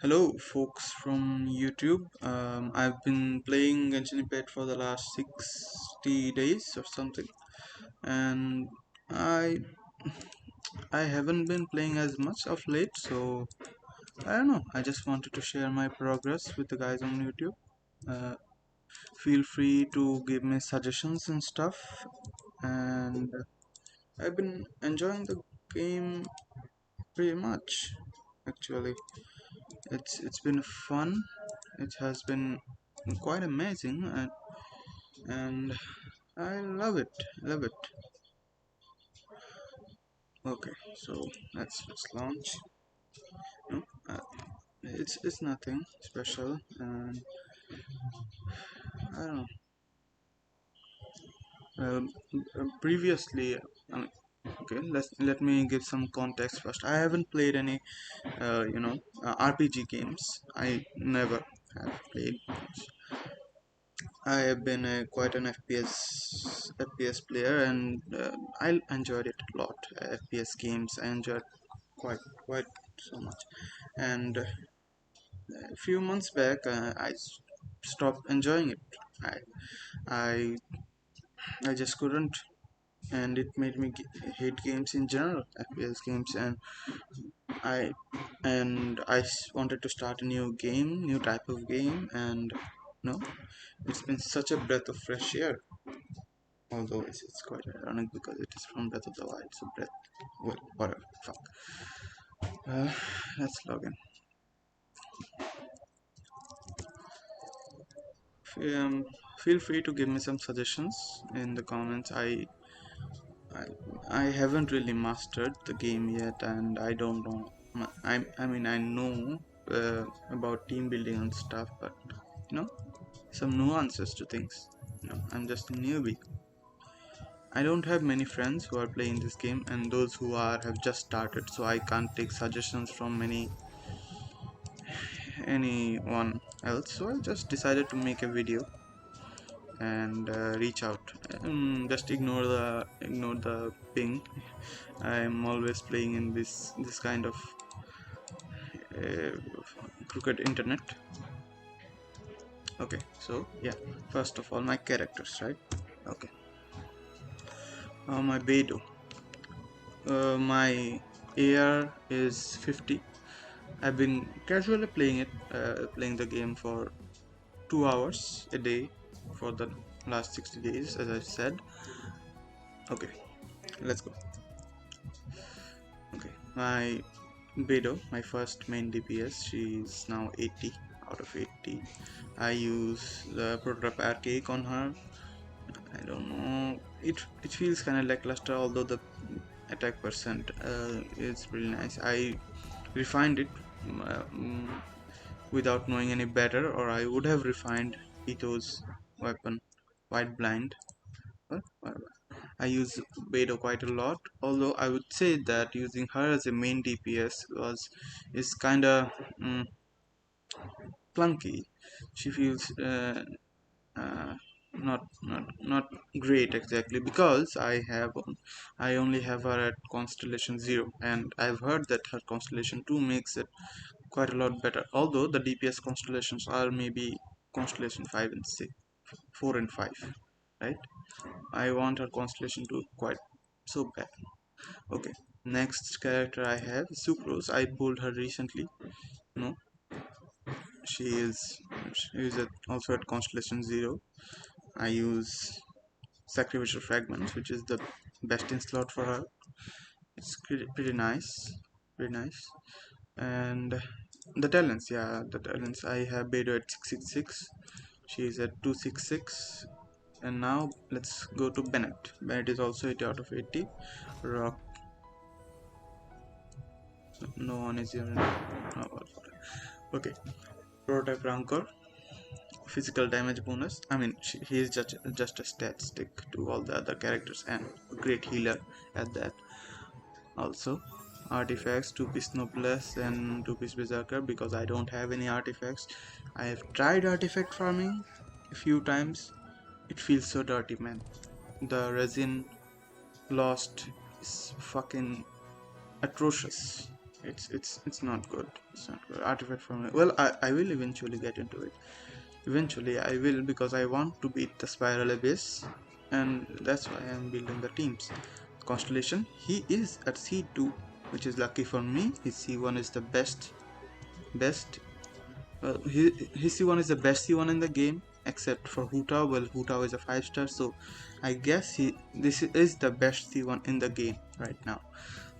Hello, folks from YouTube. I've been playing Genshin Impact for the last 60 days or something, and I I haven't been playing as much of late, so I don't know. I just wanted to share my progress with the guys on YouTube. Uh, Feel free to give me suggestions and stuff, and I've been enjoying the game pretty much. Actually, it's been fun. It has been quite amazing, and I love it. Love it. Okay, so let's launch. No, uh, it's nothing special, and I don't know. Previously, okay, let me give some context first. I haven't played any, RPG games. I never have played. I have been quite an FPS player, and I enjoyed it a lot. FPS games I enjoyed quite so much, and a few months back stopped enjoying it. I I I just couldn't, and it made me hate games in general, FPS games, I and I wanted to start a new game, new type of game, and no, it's been such a breath of fresh air. Although it's quite ironic because it is from Breath of the Wild, so breath, well, whatever, fuck. Uh, let's log in. Um, Feel free to give me some suggestions in the comments. I, I haven't really mastered the game yet, and I don't know. I mean, I know about team building and stuff, but you know, some nuances to things. I'm just a newbie. I don't have many friends who are playing this game, and those who are have just started, so I can't take suggestions from anyone else. So I just decided to make a video and reach out. Just ignore the ping. I'm always playing in this kind of uh, crooked internet. Okay, so yeah, first of all, my characters, right? Okay, my Beidou. My AR is 50. I've been casually playing the game for 2 hours a day for the last 60 days, as I said. Okay, let's go. Okay, my Beidou, my first main DPS, she's now 80 out of 80. I use the prototype archaic on her. I don't know. It feels kind of lackluster, although the attack percent is really nice. I refined it without knowing any better, or I would have refined Ito's weapon, White Blind. But whatever. I use Beidou quite a lot, although I would say that using her as a main DPS is kinda clunky. She feels uh, not great exactly because I only have her at Constellation 0, and I've heard that her Constellation 2 makes it quite a lot better. Although the DPS constellations are maybe Constellation 5 and 6, 4 and 5, right? I want her Constellation 2 quite so bad. Okay, next character I have Sucrose. I pulled her recently. No, she is also at Constellation 0. I use Sacrificial Fragments, which is the best in slot for her. It's pretty nice, pretty nice. And the talents, yeah, the talents. I have Beidou at 666. She's at 266. And now let's go to Bennett. Bennett is also 80 out of 80. Rock. No one is even. Oh, okay. Prototype Rancor. Physical damage bonus. I mean, he is just a stat stick to all the other characters and a great healer at that. Also, artifacts, 2-piece Noblesse and 2-piece Berserker, because I don't have any artifacts. I have tried artifact farming a few times. It feels so dirty, man. The resin lost is fucking atrocious. It's not good. It's not good. Artifact from, well, I will eventually get into it. Eventually I will, because I want to beat the Spiral Abyss, and that's why I'm building the teams. Constellation, he is at C2, which is lucky for me. His C1 is the best. Well, his C1 is the best C1 in the game, except for Hu Tao. Well, Hu Tao is a 5-star, so I guess this is the best C1 in the game right now.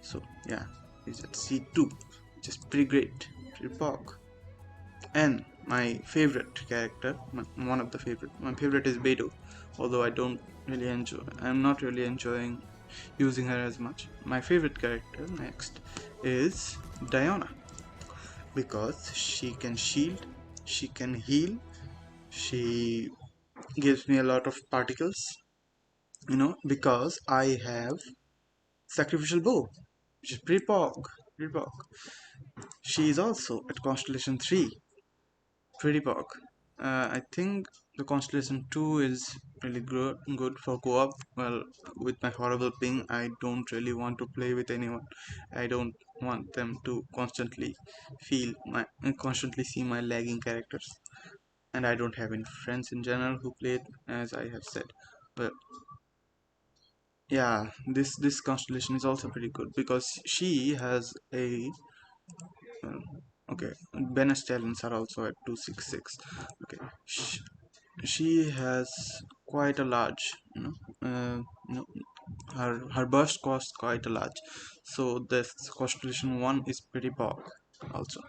So yeah, he's at C2, which is pretty great, pretty pog. And my favorite character, my favorite is Beidou, although I'm not really enjoying using her as much. My favorite character next is Diana, because she can shield, she can heal, she gives me a lot of particles, because I have sacrificial bow, which is pretty pog, pretty pog. She is also at Constellation 3, pretty pog. I think the Constellation 2 is really good for co-op. Well, with my horrible ping, I don't really want to play with anyone. I don't want them to constantly see my lagging characters. And I don't have any friends in general who play it, as I have said. But yeah, this Constellation is also pretty good, because she has a okay, Bennett's talents are also at 266. Okay, she has quite a large, you know her burst costs quite a large, so this Constellation 1 is pretty bog also.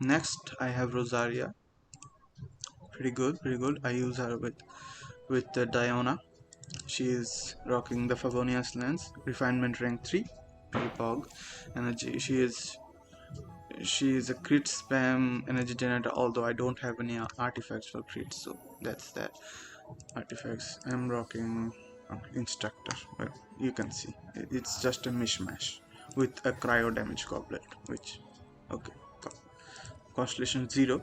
Next I have Rosaria, pretty good, pretty good. I use her with Diana. She is rocking the Favonius lens, refinement rank 3, pretty bog energy. She is a crit spam energy generator, although I don't have any artifacts for crits, so that's that. Artifacts, I'm rocking instructor. Well, you can see it's just a mishmash with a cryo damage goblet, which okay, Constellation 0.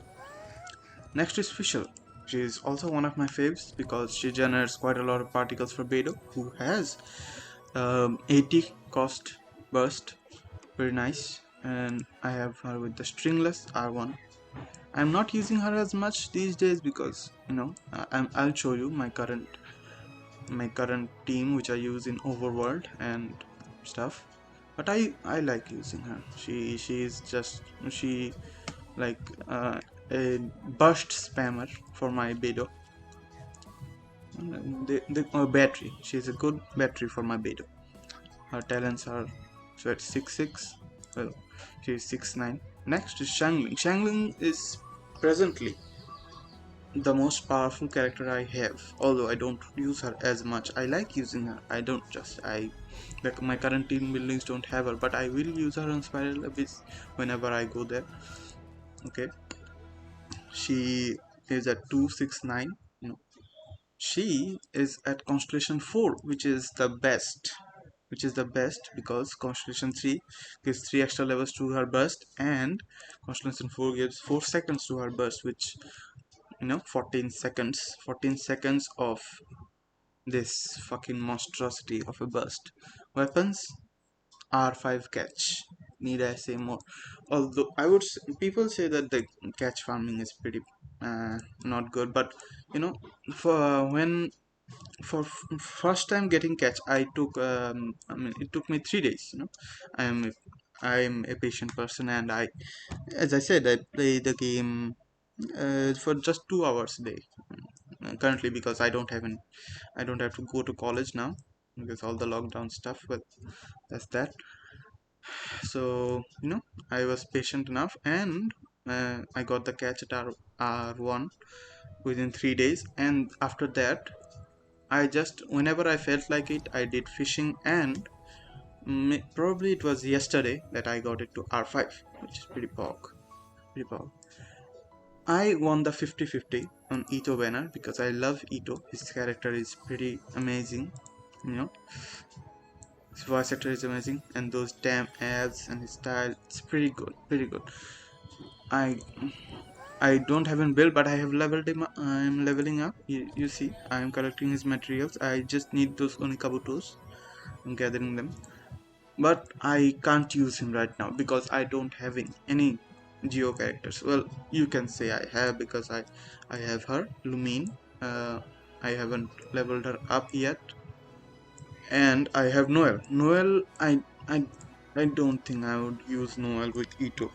Next is Fischl. She is also one of my faves, because she generates quite a lot of particles for Beidou, who has 80 cost burst, very nice. And I have her with the stringless R1. I'm not using her as much these days, because I'll show you my current team, which I use in Overworld and stuff. But I like using her. She like a burst spammer for my Beidou. The battery. She's a good battery for my Beidou. Her talents are at 6'6". Well, she's 6'9". Next is Xiang Ling. Xiang Ling is presently the most powerful character I have, although I don't use her as much. I like using her. I don't just like my current team buildings don't have her, but I will use her on Spiral Abyss whenever I go there. Okay, she is at 269. She is at Constellation 4, which is the best. Because Constellation 3 gives 3 extra levels to her burst, and Constellation 4 gives 4 seconds to her burst, which 14 seconds of this fucking monstrosity of a burst. Weapons, R5 catch, need I say more? Although people say that the catch farming is pretty not good, but for when for first time getting catch, it took me 3 days. I'm a patient person, and as I said, I play the game for just 2 hours a day currently, because I don't have to go to college now because all the lockdown stuff. But that's that. So I was patient enough, and I got the catch at R1 within 3 days, and after that I just, whenever I felt like it, I did fishing, and probably it was yesterday that I got it to R5, which is pretty pog. Pretty pog. I won the 50-50 on Ito banner, because I love Ito. His character is pretty amazing, his voice actor is amazing, and those damn ads and his style, it's pretty good, pretty good. I don't have him build, but I have leveled him. I'm leveling up. You see, I am collecting his materials. I just need those Onikabutos. I'm gathering them. but I can't use him right now because I don't have any Geo characters. Well, you can say I have, because I have her Lumine. I haven't leveled her up yet, and I have Noel. Noel, I I don't think I would use Noel with Ito.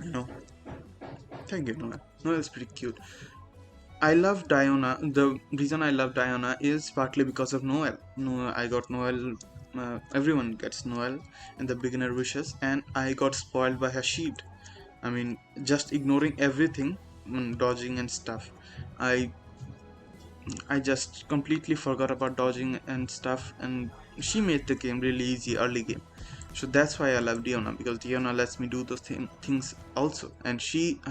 You know, thank you, Noel. Noel is pretty cute. I love Diana. The reason I love Diana is partly because of Noel. No, I got Noel. Everyone gets Noel in the beginner wishes, and I got spoiled by her shield. I mean, just ignoring everything, dodging and stuff. I I just completely forgot about dodging and stuff, and she made the game really easy early game. So that's why I love Diona, because Diona lets me do those things also, and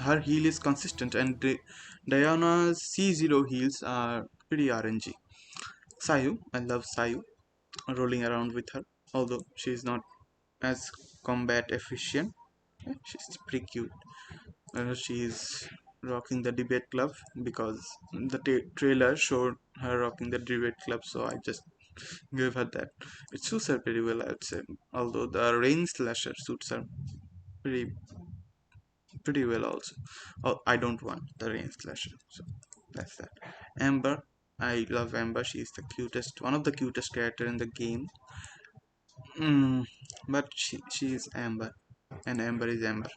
her heal is consistent, and Diana's C0 heals are pretty RNG. Sayu, I love Sayu, rolling around with her, although she's not as combat efficient. She's pretty cute. She's rocking the debate club because the trailer showed her rocking the debate club, so I just gave her that. It suits her pretty well, I would say, although the rain slasher suits her pretty pretty well also. Oh, I don't want the rain slasher, so that's that. Amber, I love Amber. She's the cutest, one of the cutest character in the game. But she is Amber, and Amber is Amber.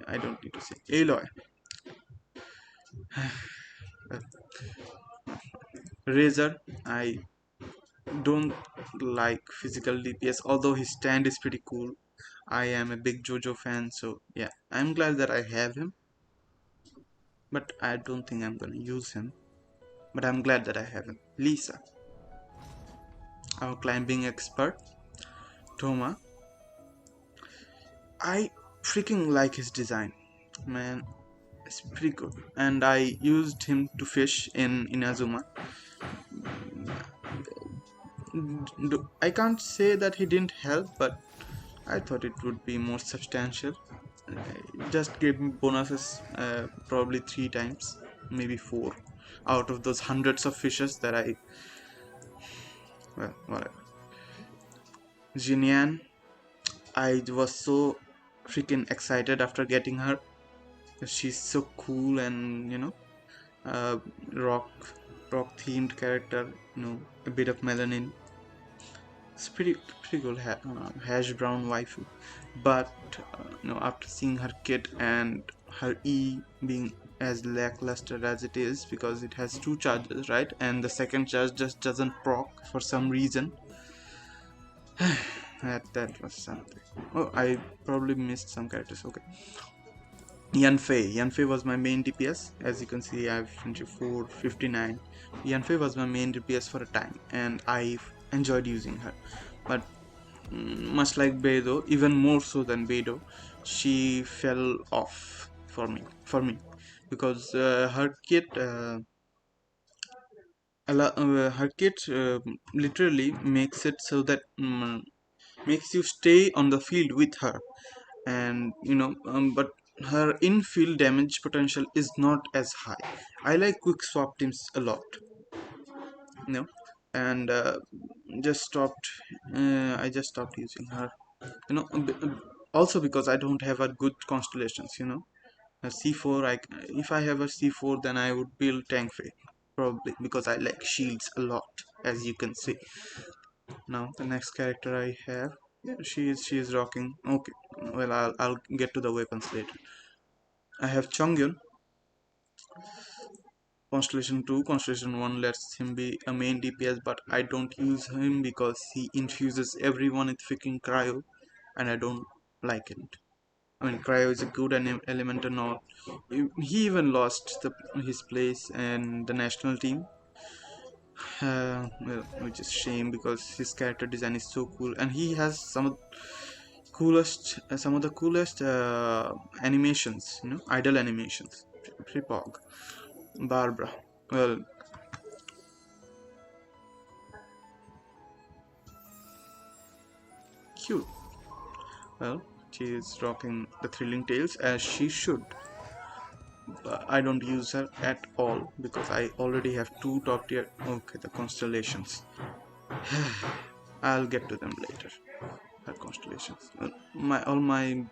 I don't need to say. Aloy, Razor, I don't like physical DPS, although his stand is pretty cool. I am a big JoJo fan, so yeah, I'm glad that I have him, but I don't think I'm gonna use him. But I'm glad that I have him. Lisa, our climbing expert. Toma, I freaking like his design, man. It's pretty good, and I used him to fish in Inazuma. I can't say that he didn't help, but I thought it would be more substantial. Just gave me bonuses probably 3 times, maybe 4, out of those hundreds of fishes that I. Well, whatever. Jinian, I was so freaking excited after getting her. She's so cool, and uh, rock rock themed character. A bit of melanin. It's pretty cool hash brown waifu, but after seeing her kit and her E being as lackluster as it is, because it has 2 charges, right, and the second charge just doesn't proc for some reason. that was something. Oh, I probably missed some characters. Okay. Yanfei was my main DPS. As you can see, I have 2459. Yanfei was my main DPS for a time, and I enjoyed using her. But much like Beidou, even more so than Beidou, she fell off for me, because her kit literally makes it so that makes you stay on the field with her, and but her infield damage potential is not as high. I like quick swap teams a lot, you know and just stopped I just stopped using her, also because I don't have a good constellations. A C4, if I have a C4, then I would build tank Fei, probably, because I like shields a lot, as you can see. Now the next character I have, yeah, she is rocking. Okay, well, I'll get to the weapons later. I have Chongyun. Constellation 2, Constellation 1 lets him be a main DPS, but I don't use him because he infuses everyone with freaking cryo, and I don't like it. I mean, cryo is a good element and all. He even lost his place in the national team, well, which is shame, because his character design is so cool, and he has some of the coolest animations, idle animations. Pripog, Barbara. Well, cute. Well, she is rocking the thrilling tales as she should. I don't use her at all because I already have 2 top tier. Okay, the constellations. I'll get to them later. at constellations. My all my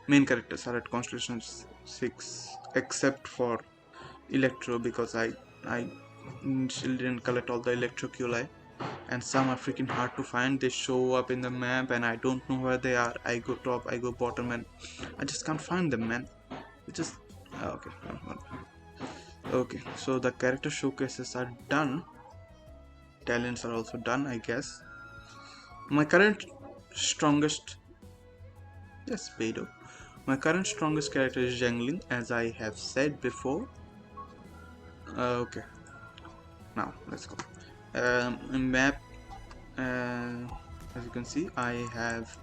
main characters are at constellations 6, except for Electro, because I still didn't collect all the Electroculi, and some are freaking hard to find. They show up in the map and I don't know where they are. I go top, I go bottom, and I just can't find them, man. It just okay. Okay, so the character showcases are done. Talents are also done, I guess. My current strongest, yes, Beidou. My current strongest character is Xiang Ling, as I have said before. Okay, now let's go. Map. As you can see, I have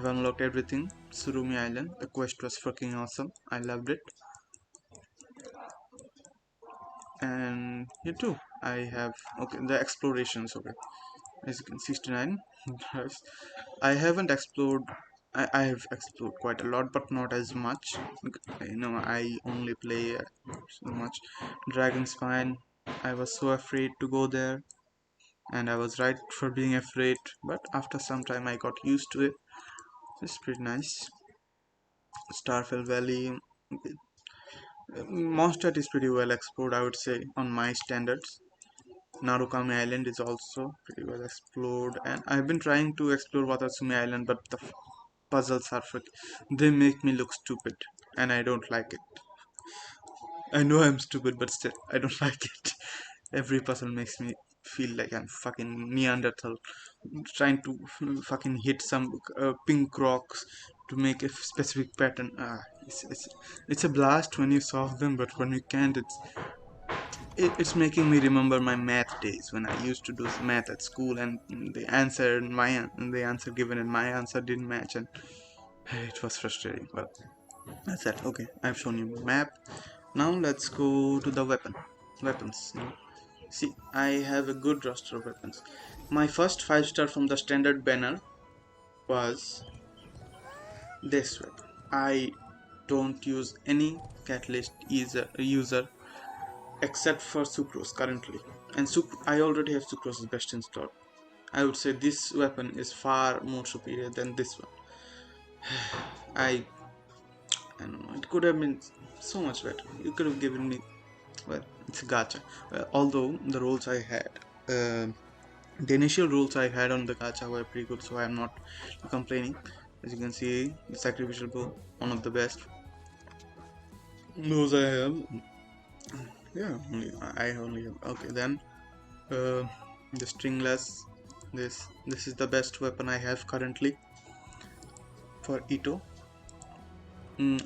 unlocked everything. Surumi Island. The quest was fucking awesome. I loved it. And here too, I have okay the explorations. Okay, as you can 69. I haven't explored. I have explored quite a lot, but not as much. I only play so much. Dragon Spine. I was so afraid to go there, and I was right for being afraid. But after some time, I got used to it. It's pretty nice. Starfell Valley. Mondstadt is pretty well explored, I would say, on my standards. Narukami Island is also pretty well explored, and I've been trying to explore Watatsumi Island, but the puzzles are they make me look stupid, and I don't like it. I know I'm stupid, but still, I don't like it. Every puzzle makes me feel like I'm fucking Neanderthal, trying to fucking hit some pink rocks to make a specific pattern. It's a blast when you solve them, but when you can't, it's making me remember my math days when I used to do math at school, and the answer given and my answer didn't match, and it was frustrating. Well, that's that. Okay, I've shown you the map. Now let's go to the weapons. See, I have a good roster of weapons. My first 5-star from the standard banner was this weapon. I don't use any catalyst user except for sucrose currently, and I already have sucrose's best in store. I would say this weapon is far more superior than this one. I I don't know, it could have been so much better. You could have given me, well, it's a gacha. Although the roles I had, the initial roles I had on the gacha were pretty good, so I am not complaining. As you can see, the sacrificial bow, one of the best. Those I have. Yeah, I only have. Okay, then the stringless. This is the best weapon I have currently for Ito.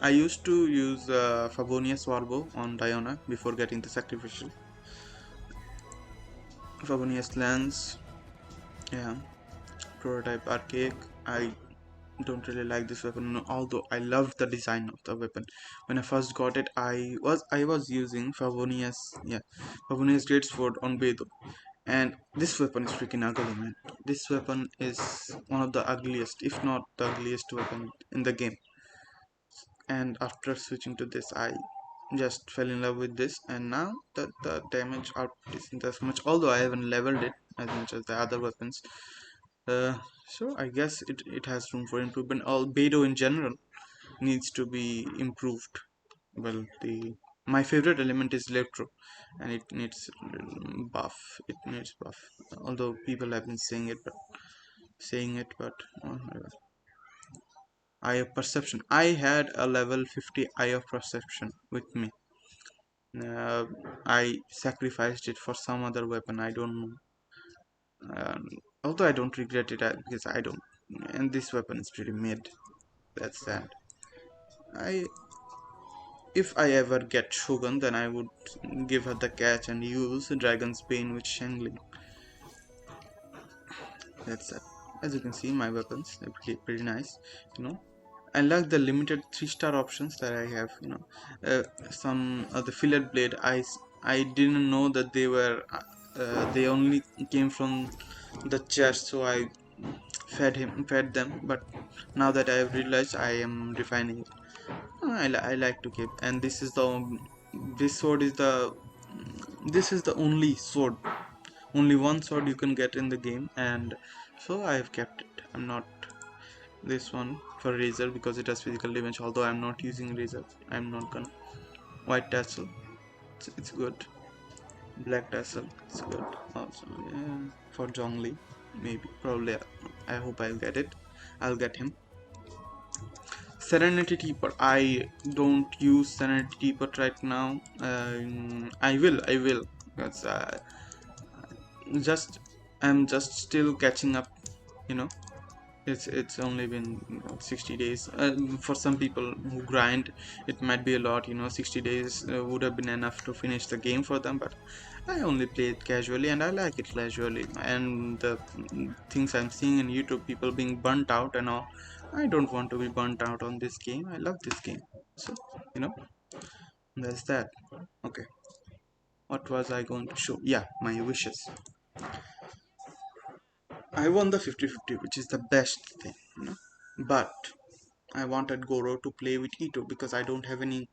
I used to use Favonius Warbow on Diona before getting the sacrificial. Favonius Lance, yeah. Prototype Archaic. I don't really like this weapon, although I loved the design of the weapon. When I first got it, I was using Favonius Greatsword on Beidou, and this weapon is freaking ugly, man. This weapon is one of the ugliest, if not the ugliest weapon in the game. And after switching to this, I just fell in love with this, and now the damage output isn't as much, although I haven't leveled it as much as the other weapons. So I guess it has room for improvement. All Beidou in general needs to be improved. Well, the my favorite element is Electro, and it needs buff. It needs buff. Although people have been saying it, but Eye of Perception. I had a level 50 Eye of Perception with me. Uh, I sacrificed it for some other weapon. I don't know. Although I don't regret it because I don't. And this weapon is pretty mid. That's sad. I If I ever get Shogun, then I would give her the catch and use Dragon's Bane with Xiang Ling. That's it. As you can see, my weapons they're pretty nice. You know, I like the limited 3-star options that I have. Some of the fillet blade. I didn't know that they only came from the chest, so I fed them. But now that I have realized, I am refining it. I like to keep, and this sword is the only sword only one sword you can get in the game, and so I have kept it. I'm not this one for razor because it has physical damage, although I'm not using razor. I'm not gonna. White tassel, it's good. Black tassel, it's good also. Yeah, for Zhongli, maybe, probably. I hope I'll get it. I'll get him. Serenity Teapot. I don't use Serenity Teapot right now. I will, because just I'm just still catching up. You know, it's only been 60 days. For some people who grind, it might be a lot. 60 days would have been enough to finish the game for them, but I only play it casually, and I like it casually. And the things I'm seeing in YouTube, people being burnt out and all, I don't want to be burnt out on this game. I love this game. So, you know, that's that. Okay, what was I going to show? Yeah, my wishes. I won the 50-50, which is the best thing. But I wanted Goro to play with Ito because I don't have any,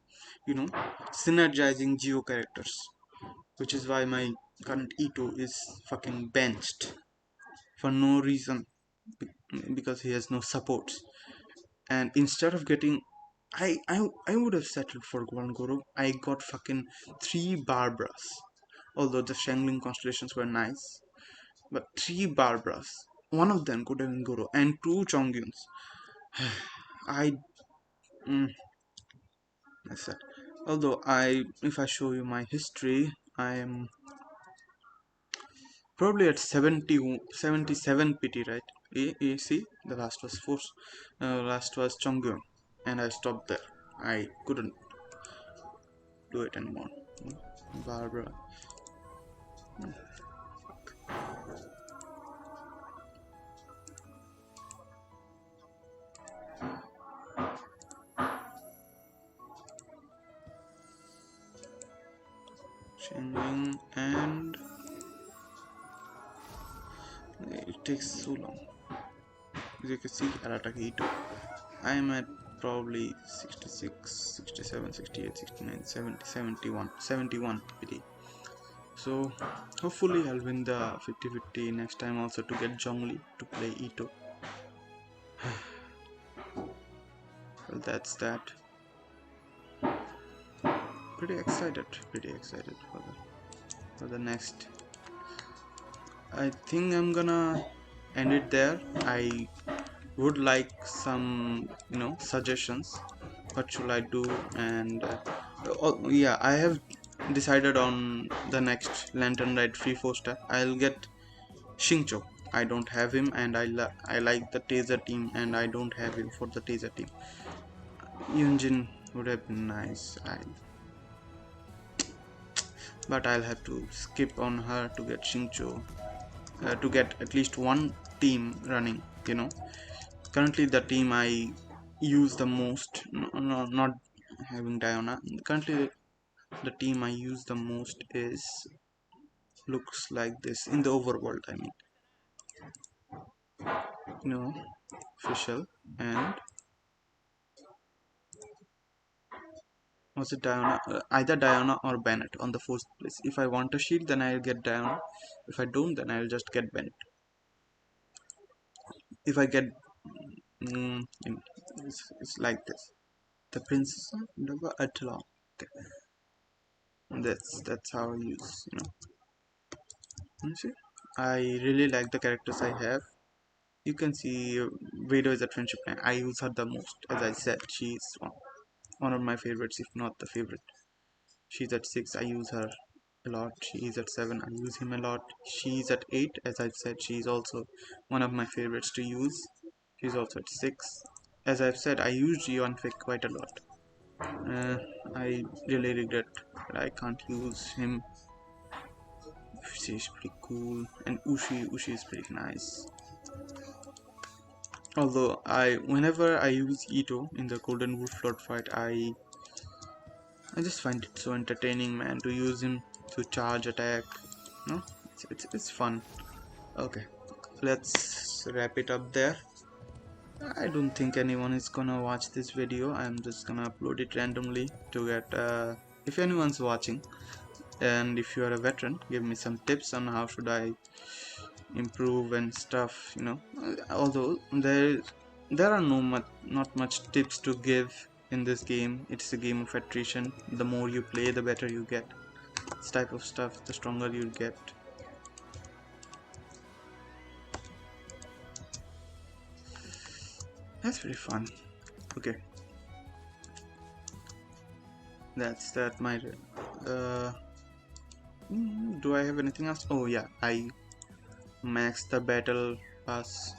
synergizing Geo characters, which is why my current Ito is fucking benched for no reason, because he has no supports. And instead of getting, I would have settled for one Goro. I got fucking 3 Barbaras, although the Xiang Ling constellations were nice, but 3 Barbaras. One of them could have been Goro and 2 Chongyuns. I That's it. Although if I show you my history, I am probably at 77 PT, right? See, the last was force, last was Chongyun, and I stopped there. I couldn't do it anymore. Barbara, Xiang and it takes so long. As you can see, I'll attack E2. I am at probably 66, 67, 68, 69, 70, 71, 71 PT. So hopefully I'll win the 50-50 next time also to get Zhongli to play Ito. Well, that's that. Pretty excited for the next. I think I'm gonna end it there. I would like some suggestions. What should I do? And yeah, I have decided on the next Lantern Ride free 4-star. I'll get Xingqiu. I don't have him, and I like the Taser team, and I don't have him for the Taser team. Yunjin would have been nice, but I'll have to skip on her to get Xingqiu, to get at least one team running. Currently the team I use the most, no, not having Diana. Currently the team I use the most is looks like this in the overworld. I mean, you know, official, and was it Diana? Either Diana or Bennett on the first place. If I want a shield, then I'll get Diana. If I don't, then I'll just get Bennett. If I get, it's like this. The Princess of Nova Atla. Okay. That's how I use. You see, I really like the characters I have. You can see Vado is a friendship line. I use her the most. As I said, she's one of my favorites, if not the favorite. She's at 6, I use her a lot. She is at 7, I use him a lot. She's at 8, as I've said, she's also one of my favorites to use. She's also at 6. As I've said, I use GenshinImpact quite a lot. I really regret that I can't use him. She's pretty cool, and Ushi is pretty nice. Although whenever I use Ito in the Golden Wolf Lord fight, I just find it so entertaining, man, to use him to charge attack. No, it's fun. Okay, let's wrap it up there. I don't think anyone is gonna watch this video. I'm just gonna upload it randomly to get if anyone's watching. And if you are a veteran, give me some tips on how should I improve and stuff, you know. Although there are not much tips to give in this game. It's a game of attrition. The more you play, the better you get. This type of stuff, the stronger you get. That's pretty fun. Okay, that's that. My uh, do I have anything else? Oh yeah, I maxed the battle pass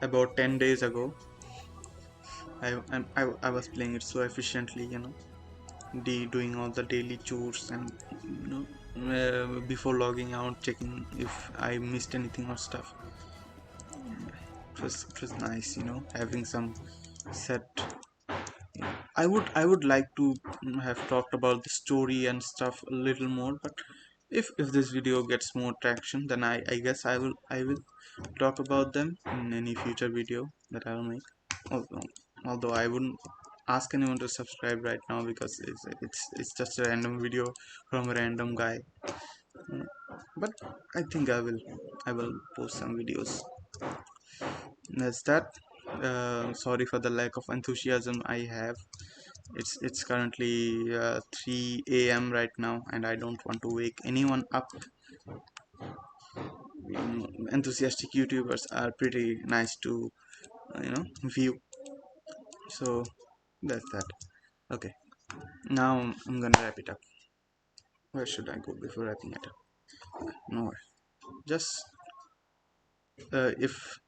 about 10 days ago. I was playing it so efficiently, you know, doing all the daily chores and, you know, before logging out, checking if I missed anything or stuff. It was nice, you know, having some set. I would like to have talked about the story and stuff a little more, but if this video gets more traction, then I guess I will talk about them in any future video that I will make. Although I wouldn't ask anyone to subscribe right now because it's just a random video from a random guy. Mm, But I think I will post some videos. That's that. Sorry for the lack of enthusiasm I have. It's currently 3 a.m. right now, and I don't want to wake anyone up. Enthusiastic YouTubers are pretty nice to view. So that's that. Okay, now I'm gonna wrap it up. Where should I go before wrapping it up? Nowhere. Just if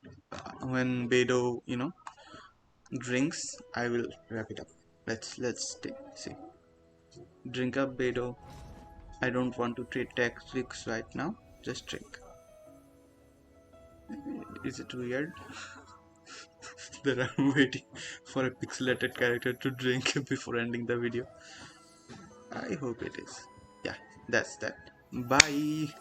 when Bedo drinks, I will wrap it up. See. Drink up, Bedo. I don't want to trade tactics right now. Just drink. Is it weird that I'm waiting for a pixelated character to drink before ending the video? I hope it is. Yeah, that's that. Bye.